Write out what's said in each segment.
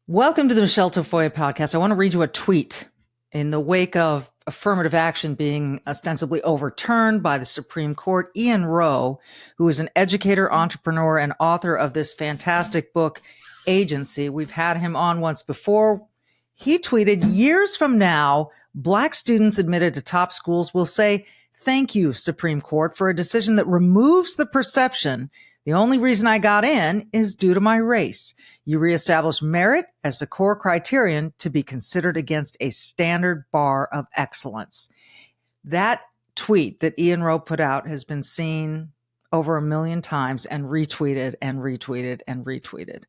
Welcome to the Michele Tafoya podcast. I want to read you a tweet. In the wake of affirmative action being ostensibly overturned by the Supreme Court, Ian Rowe, who is an educator, entrepreneur, and author of this fantastic book, Agency, we've had him on once before. He tweeted, "Years from now, Black students admitted to top schools will say, 'Thank you, Supreme Court, for a decision that removes the perception the only reason I got in is due to my race. You reestablish merit as the core criterion to be considered against a standard bar of excellence.'" That tweet that Ian Rowe put out has been seen over 1 million times and retweeted and retweeted and retweeted.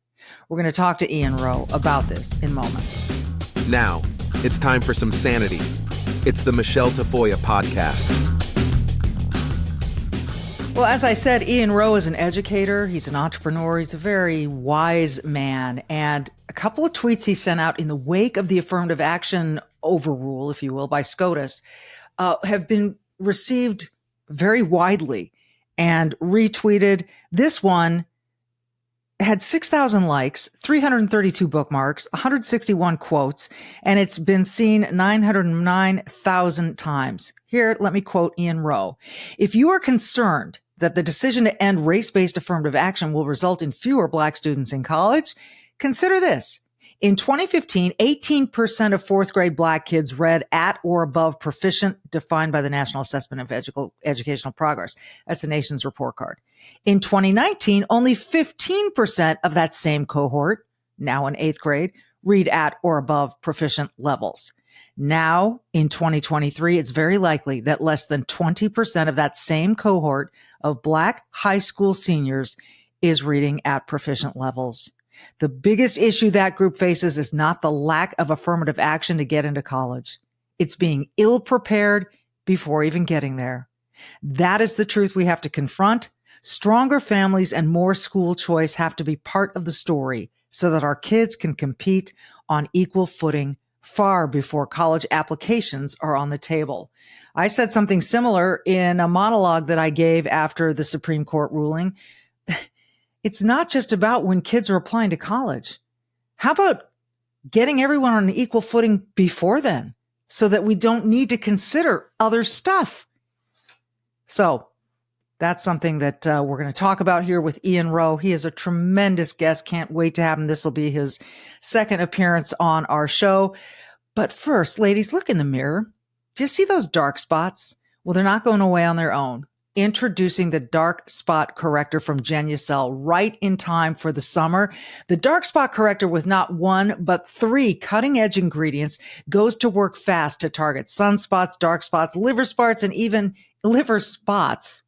We're going to talk to Ian Rowe about this in moments. Now, it's time for some sanity. It's the Michele Tafoya podcast. Well, as I said, Ian Rowe is an educator. He's an entrepreneur. He's a very wise man. And a couple of tweets he sent out in the wake of the affirmative action overrule, if you will, by SCOTUS, have been received very widely and retweeted. This one had 6,000 likes, 332 bookmarks, 161 quotes, and it's been seen 909,000 times. Here, let me quote Ian Rowe. "If you are concerned that the decision to end race-based affirmative action will result in fewer Black students in college, consider this. In 2015, 18% of fourth grade Black kids read at or above proficient, defined by the National Assessment of Educational Progress. That's the nation's report card. In 2019, only 15% of that same cohort, now in eighth grade, read at or above proficient levels. Now, in 2023, it's very likely that less than 20% of that same cohort of Black high school seniors is reading at proficient levels. The biggest issue that group faces is not the lack of affirmative action to get into college. It's being ill-prepared before even getting there. That is the truth we have to confront. Stronger families and more school choice have to be part of the story so that our kids can compete on equal footing far before college applications are on the table." I said something similar in a monologue that I gave after the Supreme Court ruling. It's not just about when kids are applying to college. How about getting everyone on an equal footing before then so that we don't need to consider other stuff? So that's something that we're going to talk about here with Ian Rowe. He is a tremendous guest. Can't wait to have him. This will be his second appearance on our show. But first, ladies, look in the mirror. Do you see those dark spots? Well, they're not going away on their own. Introducing the Dark Spot Corrector from Genucel, right in time for the summer. The Dark Spot Corrector, with not one, but 3 cutting-edge ingredients, goes to work fast to target sunspots, dark spots, liver spots, and even liver spots.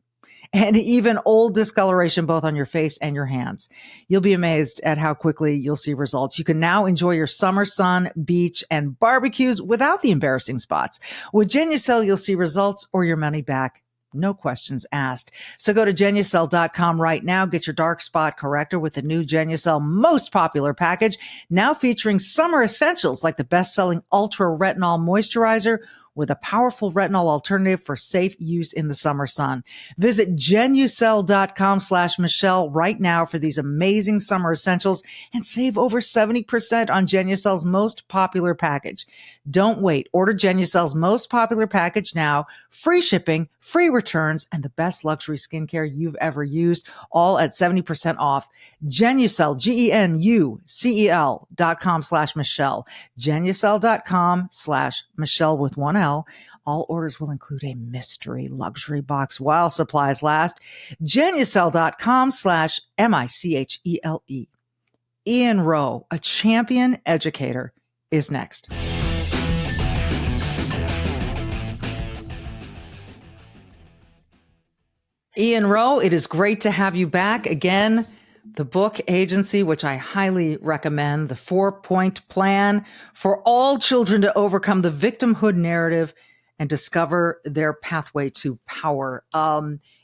And even old discoloration, both on your face and your hands. You'll be amazed at how quickly you'll see results. You can now enjoy your summer sun, beach, and barbecues without the embarrassing spots. With Genucel, you'll see results or your money back. No questions asked. So go to Genucel.com right now. Get your dark spot corrector with the new Genucel most popular package, now featuring summer essentials like the best-selling Ultra Retinol Moisturizer, with a powerful retinol alternative for safe use in the summer sun. Visit Genucel.com/Michele right now for these amazing summer essentials and save over 70% on Genucel's most popular package. Don't wait. Order Genucel's most popular package now. Free shipping, free returns, and the best luxury skincare you've ever used, all at 70% off. Genucel, Genucel.com/Michele. Genucel.com/Michele with one L. All orders will include a mystery luxury box while supplies last. Genucel.com/Michele. Ian Rowe, a champion educator, is next. Ian Rowe, it is great to have you back again. The book Agency, which I highly recommend, the 4-point plan for all children to overcome the victimhood narrative and discover their pathway to power.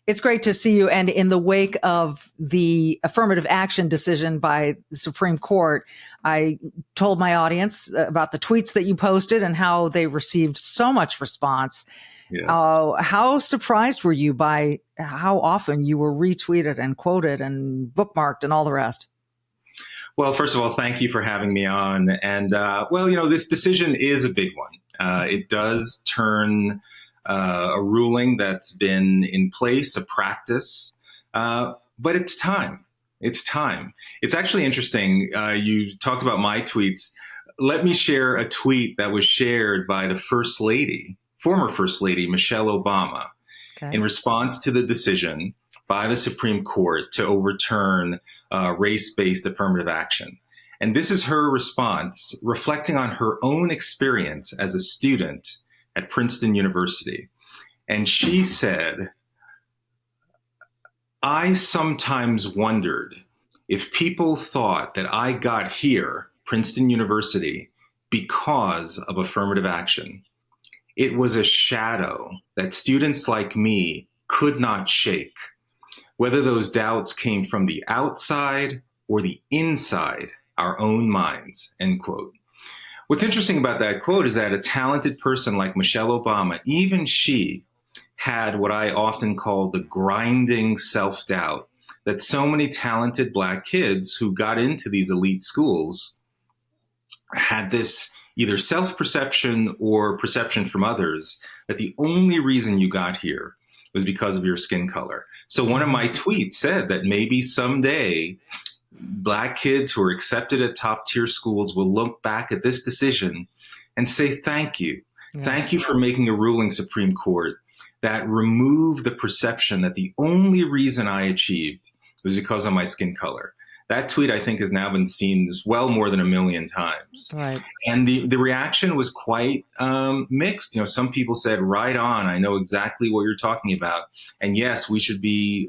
It's great to see you. And in the wake of the affirmative action decision by the Supreme Court, I told my audience about the tweets that you posted and how they received so much response. Yes. How surprised were you by how often you were retweeted and quoted and bookmarked and all the rest? Well, first of all, thank you for having me on. And, this decision is a big one. It does turn a ruling that's been in place, a practice, but it's time. It's time. It's actually interesting. You talked about my tweets. Let me share a tweet that was shared by the First Lady, former First Lady, Michelle Obama, in response to the decision by the Supreme Court to overturn race-based affirmative action. And this is her response, reflecting on her own experience as a student at Princeton University. And she said, "I sometimes wondered if people thought that I got here, Princeton University, because of affirmative action. It was a shadow that students like me could not shake, whether those doubts came from the outside or the inside our own minds," end quote. What's interesting about that quote is that a talented person like Michelle Obama, even she had what I often call the grinding self-doubt that so many talented Black kids who got into these elite schools had this either self-perception or perception from others that the only reason you got here was because of your skin color. So one of my tweets said that maybe someday Black kids who are accepted at top tier schools will look back at this decision and say, thank you. Yeah. Thank you for making a ruling, Supreme Court, that removed the perception that the only reason I achieved was because of my skin color. That tweet, I think, has now been seen well more than 1 million times. Right. And the reaction was quite mixed. Some people said, right on, I know exactly what you're talking about. And yes, we should be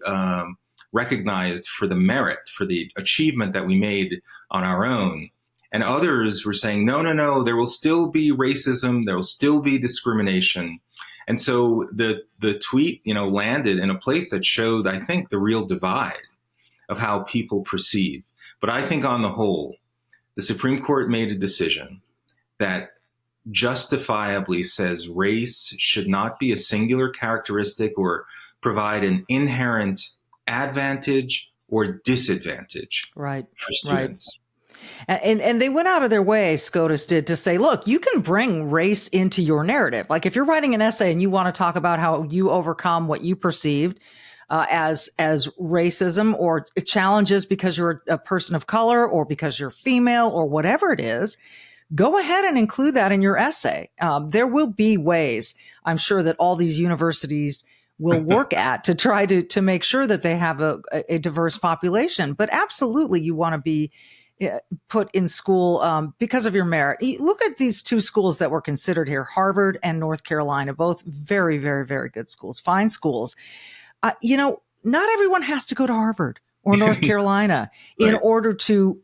recognized for the merit, for the achievement that we made on our own. And others were saying, no, there will still be racism, there will still be discrimination. And so the tweet, landed in a place that showed, I think, the real divide of how people perceive. But I think on the whole, the Supreme Court made a decision that justifiably says race should not be a singular characteristic or provide an inherent advantage or disadvantage for students. Right. And they went out of their way, SCOTUS did, to say, look, you can bring race into your narrative. Like if you're writing an essay and you want to talk about how you overcome what you perceived as racism or challenges because you're a person of color or because you're female or whatever it is, go ahead and include that in your essay. There will be ways, I'm sure, that all these universities will work at to try to make sure that they have a diverse population. But absolutely, you want to be put in school because of your merit. Look at these two schools that were considered here, Harvard and North Carolina, both very, very, very good schools, fine schools. Not everyone has to go to Harvard or North Carolina in order to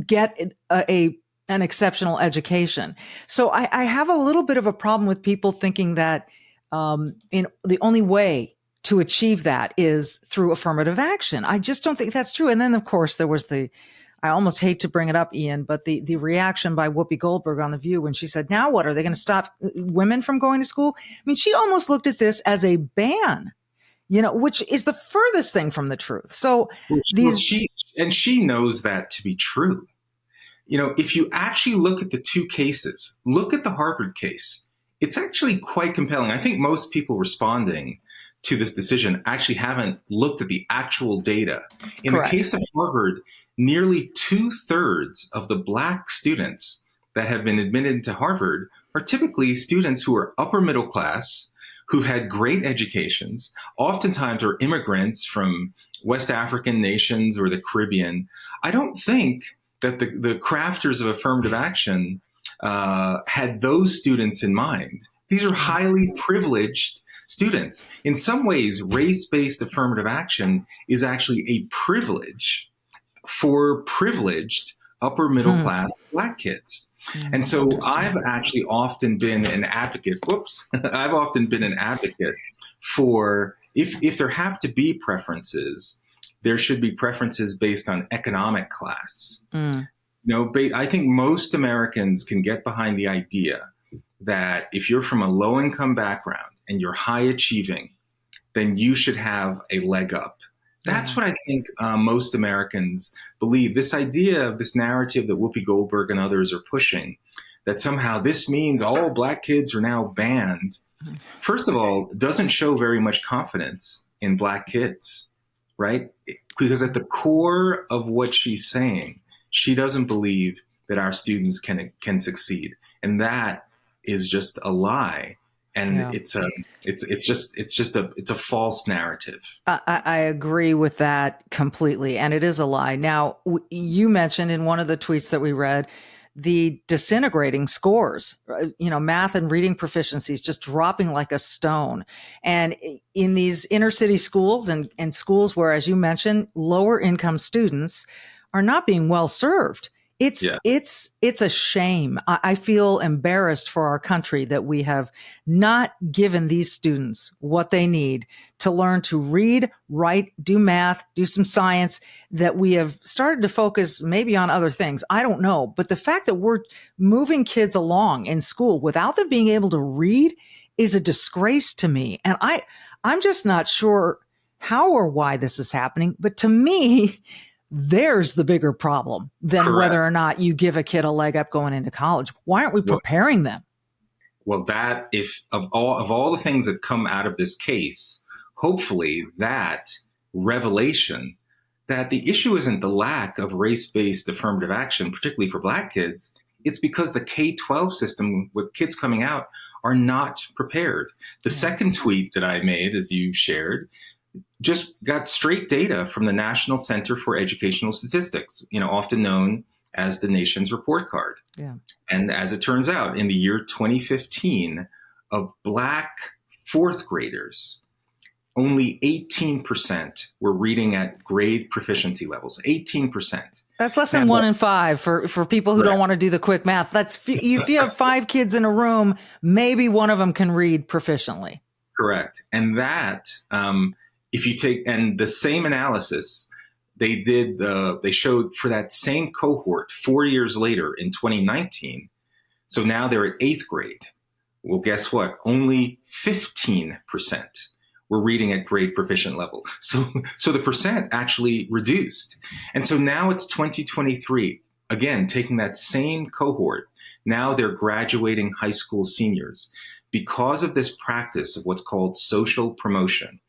get an exceptional education. So I have a little bit of a problem with people thinking that the only way to achieve that is through affirmative action. I just don't think that's true. And then, of course, there was I almost hate to bring it up, Ian, but the reaction by Whoopi Goldberg on The View when she said, now what, are they going to stop women from going to school? I mean, she almost looked at this as a ban, which is the furthest thing from the truth. So she knows that to be true. If you actually look at the two cases, look at the Harvard case, it's actually quite compelling. I think most people responding to this decision actually haven't looked at the actual data. In Correct. The case of Harvard, nearly 2/3 of the Black students that have been admitted into Harvard are typically students who are upper middle class, who've had great educations, oftentimes are immigrants from West African nations or the Caribbean. I don't think that the crafters of affirmative action had those students in mind. These are highly privileged students. In some ways, race-based affirmative action is actually a privilege for privileged upper middle class Black kids. And so I've actually often been an advocate. I've often been an advocate for if there have to be preferences, there should be preferences based on economic class. I think most Americans can get behind the idea that if you're from a low income background and you're high achieving, then you should have a leg up That's what I think most Americans believe. This idea of this narrative that Whoopi Goldberg and others are pushing, that somehow this means all Black kids are now banned, first of all, doesn't show very much confidence in Black kids, right? Because at the core of what she's saying, she doesn't believe that our students can succeed. And that is just a lie. And it's a false narrative. I agree with that completely. And it is a lie. Now, you mentioned in one of the tweets that we read, the disintegrating scores, math and reading proficiencies just dropping like a stone. And in these inner city schools and schools where, as you mentioned, lower income students are not being well served. It's a shame. I feel embarrassed for our country that we have not given these students what they need to learn to read, write, do math, do some science, that we have started to focus maybe on other things. I don't know. But the fact that we're moving kids along in school without them being able to read is a disgrace to me. And I'm just not sure how or why this is happening. But to me, there's the bigger problem than Correct. Whether or not you give a kid a leg up going into college. Why aren't we preparing them? Well, that if of all the things that come out of this case, hopefully that revelation that the issue isn't the lack of race-based affirmative action, particularly for Black kids. It's because the K-12 system with kids coming out are not prepared. The second tweet that I made, as you shared, just got straight data from the National Center for Educational Statistics, often known as the nation's report card. Yeah. And as it turns out, in the year 2015, of Black fourth graders, only 18% were reading at grade proficiency levels. 18%. That's less than 1 in 5 for people who don't want to do the quick math. That's if you have 5 kids in a room, maybe one of them can read proficiently. Correct. And that, if you take, and the same analysis they showed for that same cohort 4 years later in 2019. So now they're at 8th grade. Well, guess what? Only 15% were reading at grade proficient level. So the percent actually reduced. And so now it's 2023. Again, taking that same cohort, now they're graduating high school seniors. Because of this practice of what's called social promotion,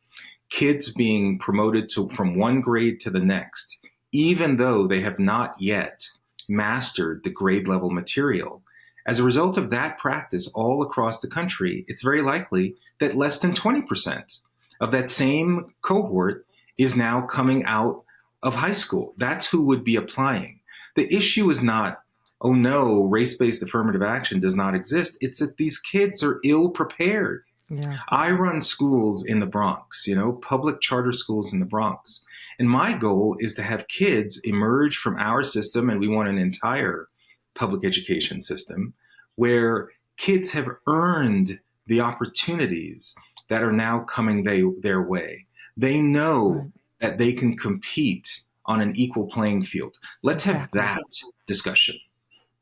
kids being promoted from one grade to the next, even though they have not yet mastered the grade level material. As a result of that practice all across the country, it's very likely that less than 20% of that same cohort is now coming out of high school. That's who would be applying. The issue is not, oh no, race-based affirmative action does not exist. It's that these kids are ill prepared. Yeah. I run schools in the Bronx, public charter schools in the Bronx. And my goal is to have kids emerge from our system, and we want an entire public education system where kids have earned the opportunities that are now coming their way. They know that they can compete on an equal playing field. Let's have that discussion.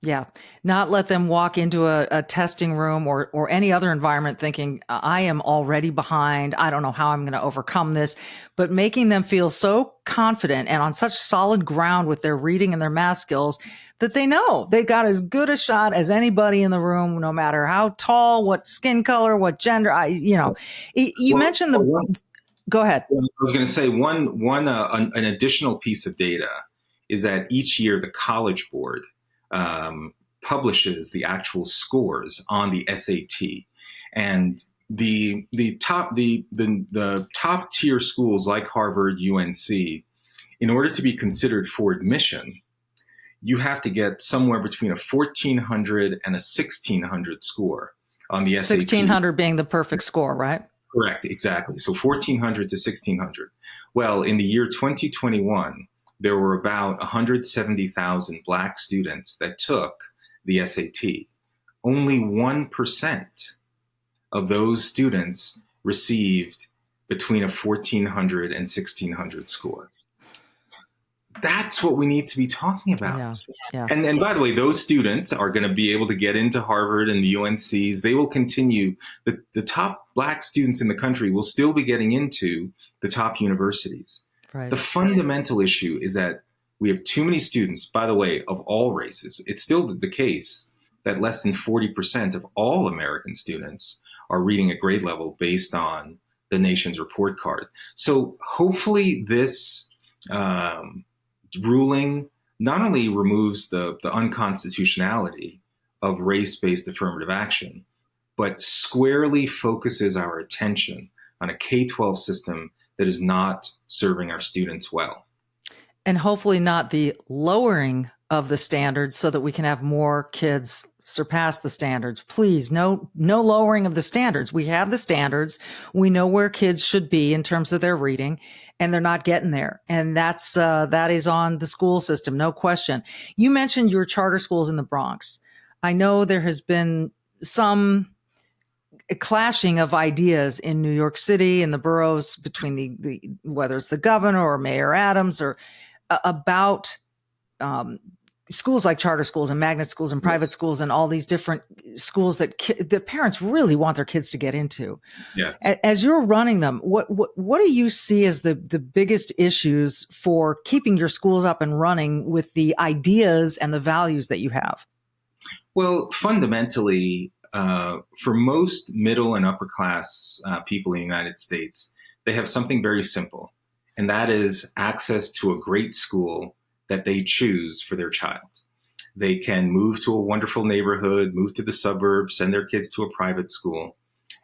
Yeah. Not let them walk into a testing room or any other environment thinking, I am already behind. I don't know how I'm going to overcome this, but making them feel so confident and on such solid ground with their reading and their math skills that they know they got as good a shot as anybody in the room, no matter how tall, what skin color, what gender. You mentioned go ahead. I was going to say an additional piece of data is that each year the College Board publishes the actual scores on the SAT, and the top tier schools like Harvard, UNC, in order to be considered for admission, you have to get somewhere between a 1,400 and a 1,600 score on the SAT. 1,600 being the perfect score, right? Correct, exactly. So 1,400 to 1,600. Well, in the year 2021, there were about 170,000 Black students that took the SAT. Only 1% of those students received between a 1,400 and 1,600 score. That's what we need to be talking about. Yeah. And by the way, those students are going to be able to get into Harvard and the UNCs. They will continue. The top Black students in the country will still be getting into the top universities. Right. The fundamental issue is that we have too many students, by the way, of all races. It's still the case that less than 40% of all American students are reading at grade level based on the nation's report card. So hopefully this ruling not only removes the unconstitutionality of race-based affirmative action, but squarely focuses our attention on a K-12 system that is not serving our students well. And hopefully not the lowering of the standards so that we can have more kids surpass the standards. Please, no lowering of the standards. We have the standards. We know where kids should be in terms of their reading, and they're not getting there. And that is on the school system, no question. You mentioned your charter schools in the Bronx. I know there has been some clashing of ideas in New York City and the boroughs between the whether it's the governor or Mayor Adams or about schools like charter schools and magnet schools and private schools and all these different schools that the parents really want their kids to get into. Yes. As you're running them, what do you see as the biggest issues for keeping your schools up and running with the ideas and the values that you have? Well, fundamentally, for most middle and upper class people in the United States, they have something very simple, and that is access to a great school that they choose for their child. They can move to a wonderful neighborhood, move to the suburbs, send their kids to a private school,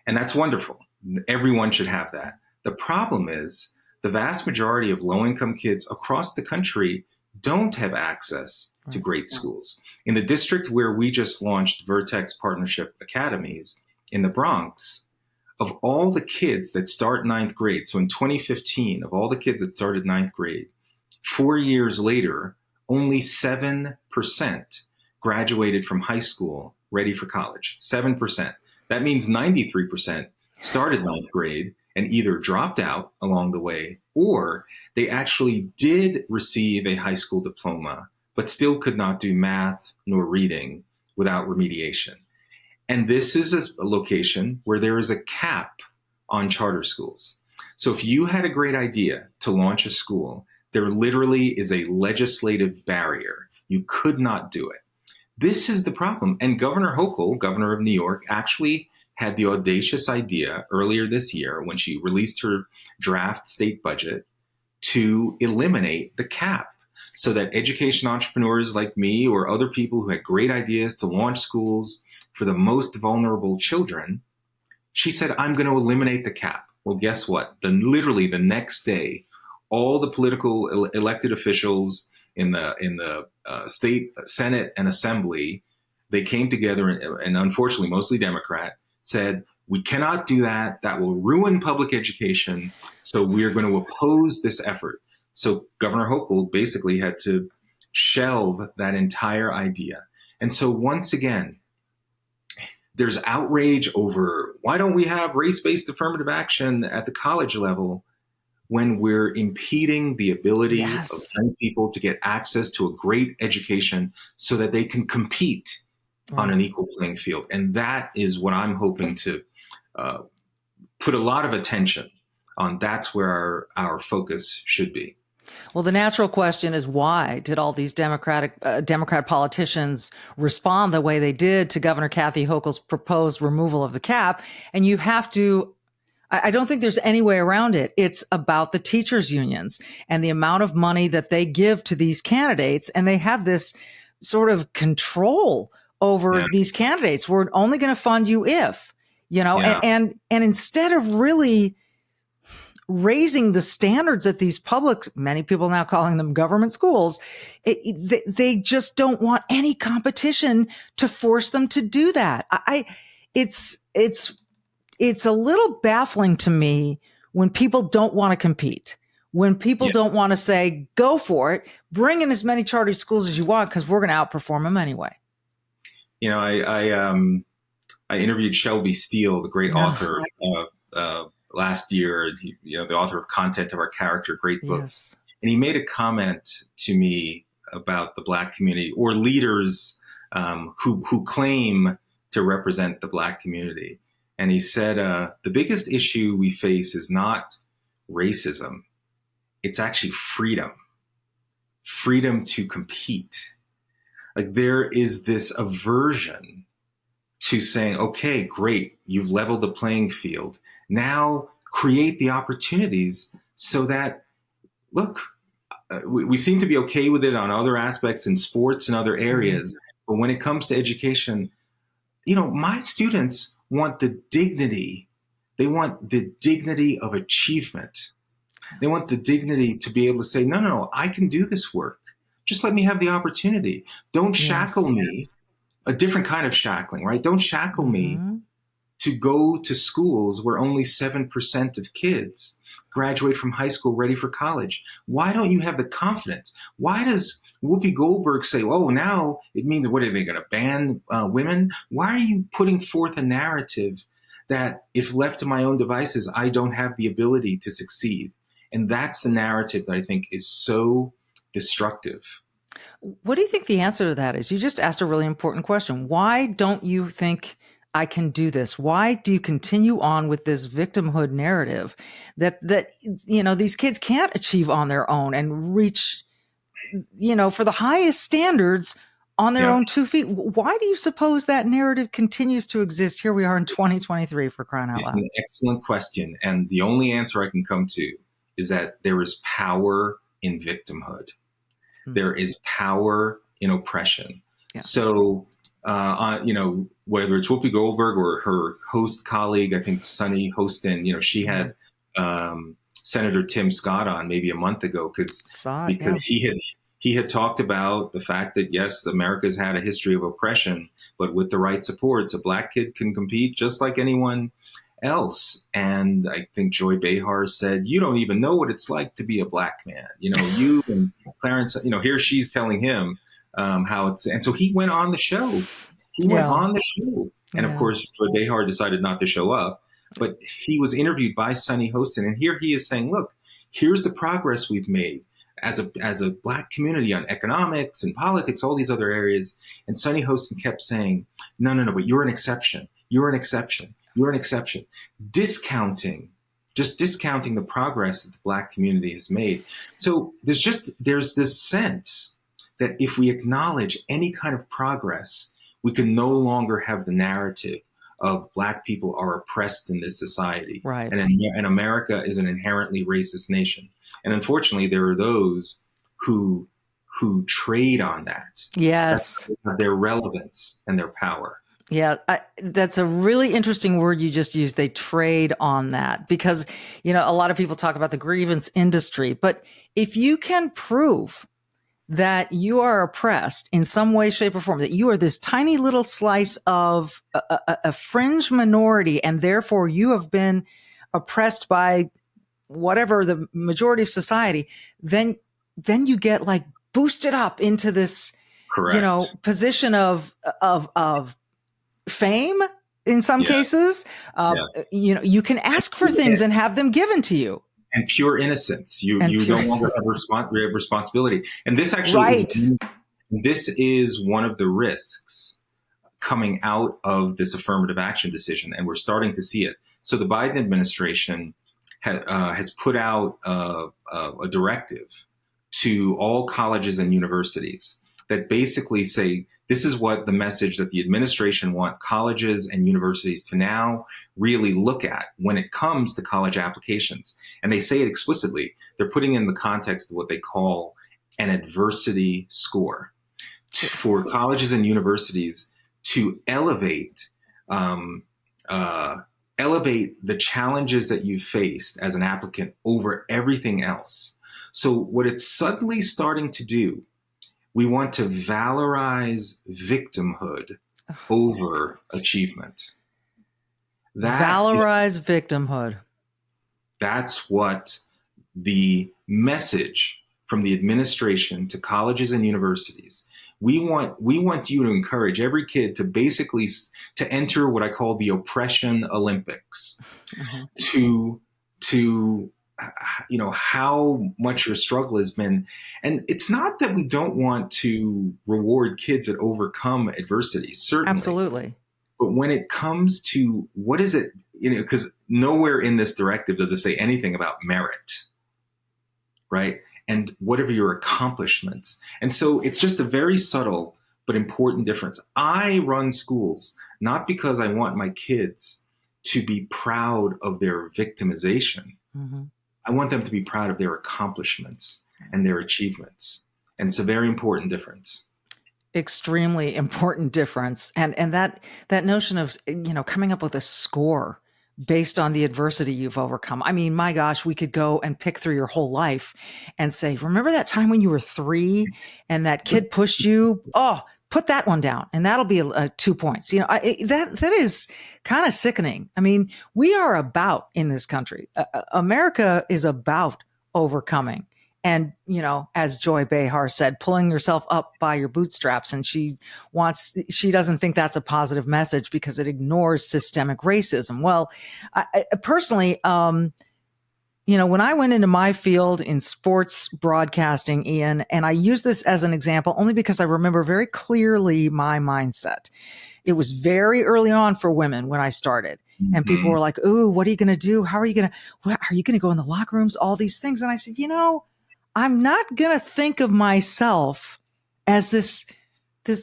and that's wonderful. Everyone should have that. The problem is the vast majority of low-income kids across the country don't have access to great schools. In the district where we just launched Vertex Partnership Academies in the Bronx, of all the kids that start ninth grade, so in 2015, of all the kids that started ninth grade, 4 years later, only 7% graduated from high school ready for college. 7%. That means 93% started ninth grade and either dropped out along the way or they actually did receive a high school diploma, but still could not do math nor reading without remediation. And this is a location where there is a cap on charter schools. So if you had a great idea to launch a school, there literally is a legislative barrier. You could not do it. This is the problem. And Governor Hochul, governor of New York, actually had the audacious idea earlier this year when she released her draft state budget to eliminate the cap so that education entrepreneurs like me or other people who had great ideas to launch schools for the most vulnerable children, she said, I'm going to eliminate the cap. Well, guess what? Literally the next day, all the political elected officials in the state Senate and Assembly, they came together and unfortunately mostly Democrat, said, we cannot do that. That will ruin public education. So we are going to oppose this effort. So Governor Hochul basically had to shelve that entire idea. And so once again, there's outrage over why don't we have race-based affirmative action at the college level when we're impeding the ability of young people to get access to a great education so that they can compete on an equal playing field. And that is what I'm hoping to put a lot of attention on. That's where our focus should be. Well, the natural question is, why did all these Democrat politicians respond the way they did to Governor Kathy Hochul's proposed removal of the cap? And you have to, I don't think there's any way around it. It's about the teachers unions and the amount of money that they give to these candidates. And they have this sort of control over these candidates. We're only going to fund you if, and instead of really raising the standards at these many people now calling them government schools, they just don't want any competition to force them to do that. It's a little baffling to me when people don't want to compete, when people don't want to say, go for it, bring in as many charter schools as you want, because we're going to outperform them anyway. I interviewed Shelby Steele, the great author, last year, the author of Content of Our Character, great books. Yes. And he made a comment to me about the Black community or leaders who claim to represent the Black community. And he said, the biggest issue we face is not racism. it's actually freedom to compete. Like there is this aversion to saying, okay, great, you've leveled the playing field. Now create the opportunities so that, look, we seem to be okay with it on other aspects in sports and other areas. But when it comes to education, my students want the dignity. They want the dignity of achievement. They want the dignity to be able to say, no, I can do this work. Just let me have the opportunity. Don't shackle me. A different kind of shackling, right? Don't shackle me to go to schools where only 7% of kids graduate from high school ready for college. Why don't you have the confidence? Why does Whoopi Goldberg say, oh, now it means, what are they going to ban women? Why are you putting forth a narrative that if left to my own devices, I don't have the ability to succeed? And that's the narrative that I think is so destructive. What do you think the answer to that is? You just asked a really important question. Why don't you think I can do this? Why do you continue on with this victimhood narrative that these kids can't achieve on their own and reach, for the highest standards on their own 2 feet? Why do you suppose that narrative continues to exist? Here we are in 2023, for crying out loud. It's an excellent question. And the only answer I can come to is that there is power in victimhood. There is power in oppression. Yeah. So, whether it's Whoopi Goldberg or her host colleague, I think Sunny Hostin, she had Senator Tim Scott on maybe a month ago because he had talked about the fact that, yes, America's had a history of oppression, but with the right supports, a Black kid can compete just like anyone else. And I think Joy Behar said, you don't even know what it's like to be a Black man. You and Clarence, here she's telling him how it's, and so he went on the show. And of course, Joy Behar decided not to show up, but he was interviewed by Sunny Hostin. And here he is saying, look, here's the progress we've made as a Black community on economics and politics, all these other areas. And Sunny Hostin kept saying, no, but you're an exception. You're an exception. You're an exception. Discounting the progress that the Black community has made. So there's this sense that if we acknowledge any kind of progress, we can no longer have the narrative of Black people are oppressed in this society. Right. And America is an inherently racist nation. And unfortunately, there are those who trade on that. Yes. Their relevance and their power. Yeah, that's a really interesting word you just used. They trade on that because, a lot of people talk about the grievance industry. But if you can prove that you are oppressed in some way, shape, or form, that you are this tiny little slice of a fringe minority, and therefore you have been oppressed by whatever the majority of society, then you get like boosted up into this, position of fame in some cases. You can ask for things and have them given to you. And pure innocence. You no longer have responsibility. And this actually this is one of the risks coming out of this affirmative action decision. And we're starting to see it. So the Biden administration has put out a directive to all colleges and universities that basically say, this is what the message that the administration want colleges and universities to now really look at when it comes to college applications. And they say it explicitly. They're putting in the context of what they call an adversity score for colleges and universities to elevate the challenges that you faced as an applicant over everything else. So what it's suddenly starting to do, we want to valorize victimhood over achievement. Valorize victimhood. That's what the message from the administration to colleges and universities. We want you to encourage every kid to basically to enter what I call the oppression Olympics, to how much your struggle has been. And it's not that we don't want to reward kids that overcome adversity, certainly. Absolutely. But when it comes to what is it, because nowhere in this directive does it say anything about merit, right? And whatever your accomplishments. And so it's just a very subtle but important difference. I run schools not because I want my kids to be proud of their victimization. Mm-hmm. I want them to be proud of their accomplishments and their achievements. And it's a very important difference. Extremely important difference. And that notion of, coming up with a score based on the adversity you've overcome. I mean, my gosh, we could go and pick through your whole life and say, remember that time when you were 3 and that kid pushed you? Oh, put that one down and that'll be 2 points. That is kind of sickening. I mean, we are about, in this country, America is about overcoming. And, as Joy Behar said, pulling yourself up by your bootstraps. And she doesn't think that's a positive message because it ignores systemic racism. Well, I personally, when I went into my field in sports broadcasting, Ian, and I use this as an example only because I remember very clearly my mindset. It was very early on for women when I started. And people were like, ooh, what are you going to do? How are you going to go in the locker rooms? All these things. And I said, I'm not going to think of myself as this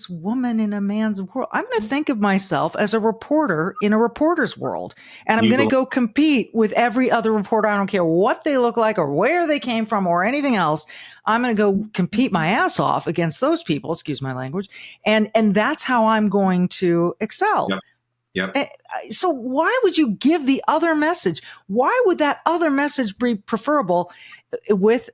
woman in a man's world. I'm going to think of myself as a reporter in a reporter's world. And I'm going to go compete with every other reporter. I don't care what they look like or where they came from or anything else. I'm going to go compete my ass off against those people, excuse my language. And that's how I'm going to excel. Yep. So why would you give the other message? Why would that other message be preferable with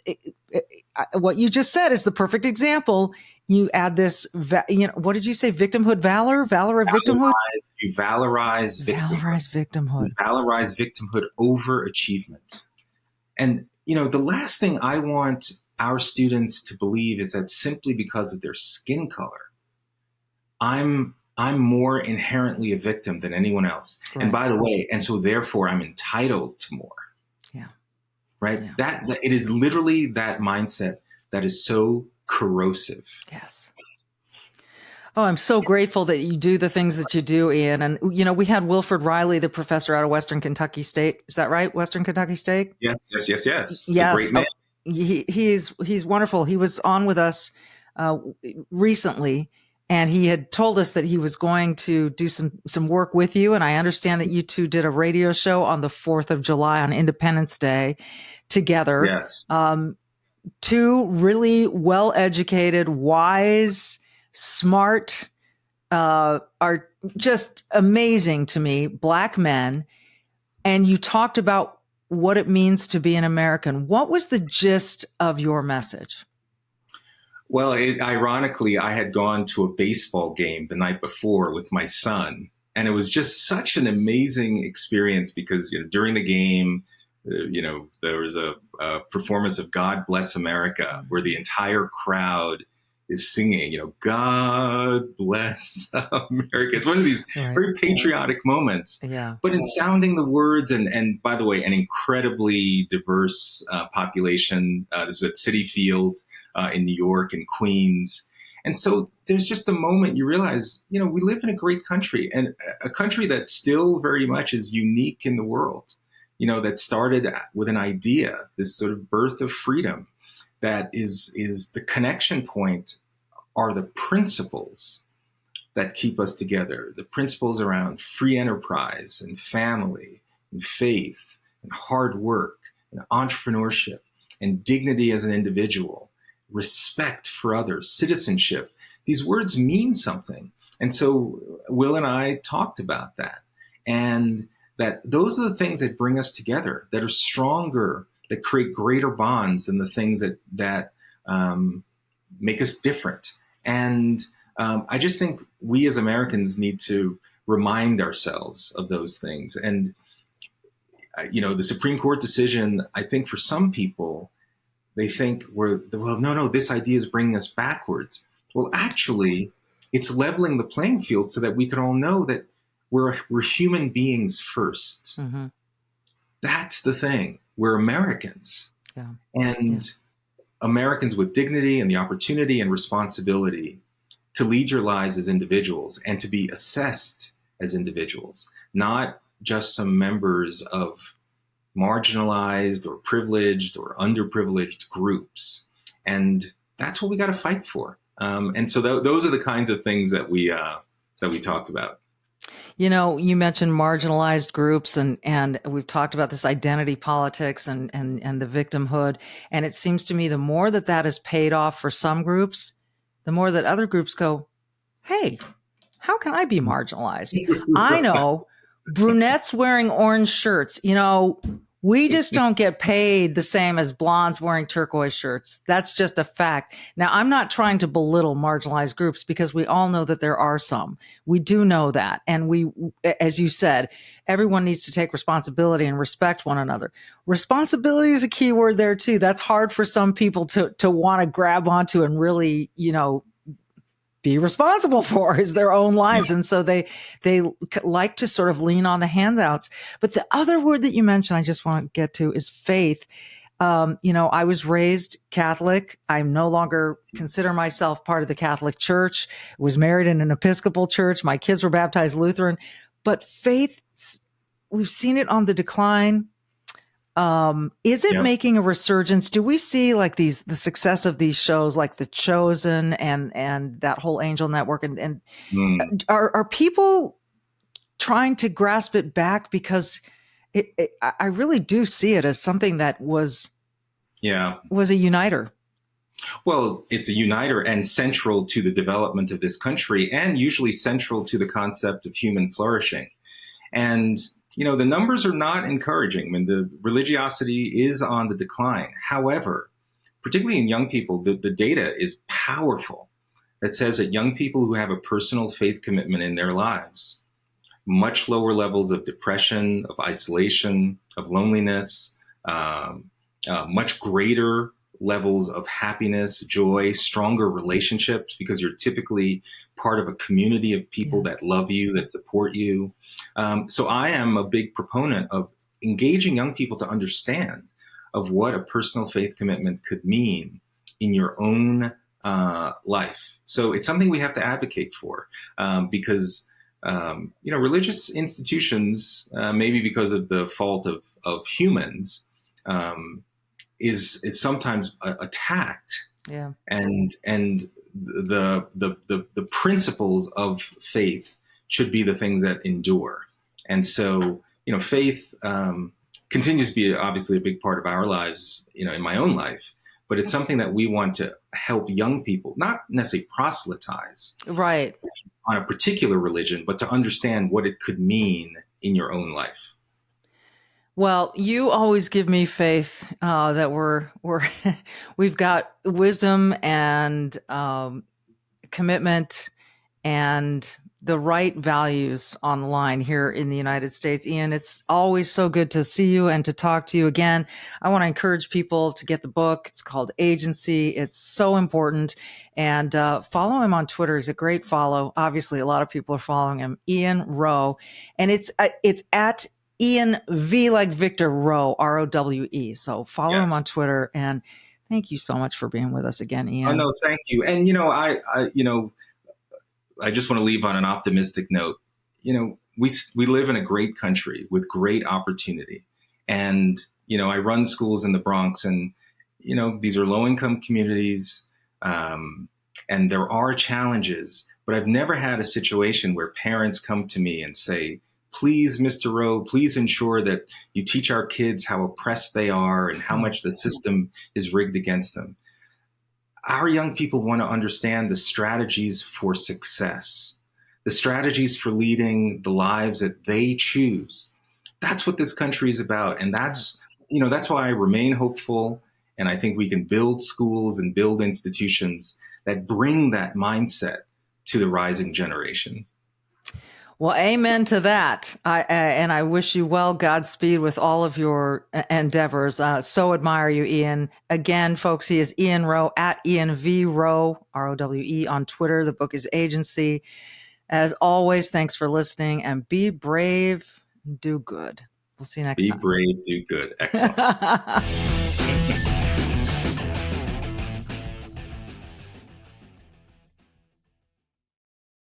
what you just said is the perfect example. You add this, what did you say? Victimhood, valor of victimhood? You valorize victimhood. Valorize victimhood. You valorize victimhood over achievement. And, the last thing I want our students to believe is that simply because of their skin color, I'm more inherently a victim than anyone else. Right. And by the way, and so therefore I'm entitled to more. Yeah. Right. Yeah. That it is literally that mindset that is so corrosive. Yes. Oh, I'm so grateful that you do the things that you do, Ian. And, we had Wilfred Riley, the professor out of Western Kentucky State. Is that right? Western Kentucky State? Yes. Yes. A great man. He's wonderful. He was on with us recently. And he had told us that he was going to do some work with you. And I understand that you two did a radio show on the 4th of July on Independence Day together. Yes. Two really well-educated, wise, smart, are just amazing to me, Black men. And you talked about what it means to be an American. What was the gist of your message? Well, ironically, I had gone to a baseball game the night before with my son, and it was just such an amazing experience because during the game, there was a performance of "God Bless America" where the entire crowd is singing, "God Bless America." It's one of these very patriotic moments. Yeah. But in sounding the words, and by the way, an incredibly diverse population. This was at Citi Field in New York and Queens. And so there's just a moment you realize, we live in a great country and a country that still very much is unique in the world, that started with an idea, this sort of birth of freedom. That is the connection point are the principles that keep us together, the principles around free enterprise and family and faith and hard work and entrepreneurship and dignity as an individual, respect for others, citizenship. These words mean something. And so Will and I talked about that, and that those are the things that bring us together, that are stronger, that create greater bonds than the things that make us different. And I just think we as Americans need to remind ourselves of those things. And, the Supreme Court decision, I think for some people, they think no, this idea is bringing us backwards. Well, actually, it's leveling the playing field so that we can all know that we're human beings first. Mm-hmm. That's the thing. We're Americans. Yeah. And Americans with dignity and the opportunity and responsibility to lead your lives as individuals and to be assessed as individuals, not just some members of, marginalized or privileged or underprivileged groups. And that's what we got to fight for. And so those are the kinds of things that we talked about. You know, you mentioned marginalized groups, and we've talked about this identity politics and the victimhood. And it seems to me the more that is paid off for some groups, the more that other groups go, hey, how can I be marginalized? I know brunettes wearing orange shirts, you know, we just don't get paid the same as blondes wearing turquoise shirts. That's just a fact. Now, I'm not trying to belittle marginalized groups because we all know that there are some. We do know that. And we, as you said, everyone needs to take responsibility and respect one another. Responsibility is a key word there too. That's hard for some people to want to grab onto and really, you know, be responsible for is their own lives. And so they like to sort of lean on the handouts. But the other word that you mentioned, I just want to get to is faith. You know, I was raised Catholic. I no longer consider myself part of the Catholic Church. I was married in an Episcopal church. My kids were baptized Lutheran. But faith, we've seen it on the decline. Is it making a resurgence? Do we see like the success of these shows like The Chosen and that whole Angel Network and are people trying to grasp it back? Because I really do see it as something that was a uniter. Well, it's a uniter and central to the development of this country and usually central to the concept of human flourishing. And you know, the numbers are not encouraging. I mean, the religiosity is on the decline. However, particularly in young people, the data is powerful. That says that young people who have a personal faith commitment in their lives, much lower levels of depression, of isolation, of loneliness, much greater levels of happiness, joy, stronger relationships, because you're typically part of a community of people that love you, that support you. So I am a big proponent of engaging young people to understand of what a personal faith commitment could mean in your own life. So it's something we have to advocate for because, you know, religious institutions, maybe because of the fault of humans, is sometimes attacked. Yeah. And the principles of faith should be the things that endure. And so, you know, faith continues to be obviously a big part of our lives, you know, in my own life, but it's something that we want to help young people, not necessarily proselytize right on a particular religion, but to understand what it could mean in your own life. Well, you always give me faith that we've got wisdom and commitment and the right values on the line here in the United States. Ian, it's always so good to see you and to talk to you again. I want to encourage people to get the book. It's called Agency. It's so important. And follow him on Twitter. He's a great follow. Obviously, a lot of people are following him. Ian Rowe. And it's at Ian V like Victor Rowe, Rowe. So follow him on Twitter. And thank you so much for being with us again, Ian. Oh, no, thank you. And, you know, I just want to leave on an optimistic note. You know, we live in a great country with great opportunity. And, you know, I run schools in the Bronx and, you know, these are low-income communities and there are challenges, but I've never had a situation where parents come to me and say, please, Mr. Rowe, please ensure that you teach our kids how oppressed they are and how much the system is rigged against them. Our young people want to understand the strategies for success, the strategies for leading the lives that they choose. That's what this country is about. And that's why I remain hopeful. And I think we can build schools and build institutions that bring that mindset to the rising generation. Well, amen to that. And I wish you well, Godspeed with all of your endeavors. So admire you, Ian. Again, folks, he is Ian Rowe at Ian V. Rowe, Rowe on Twitter. The book is Agency. As always, thanks for listening and be brave, do good. We'll see you next time. Be brave, do good. Excellent.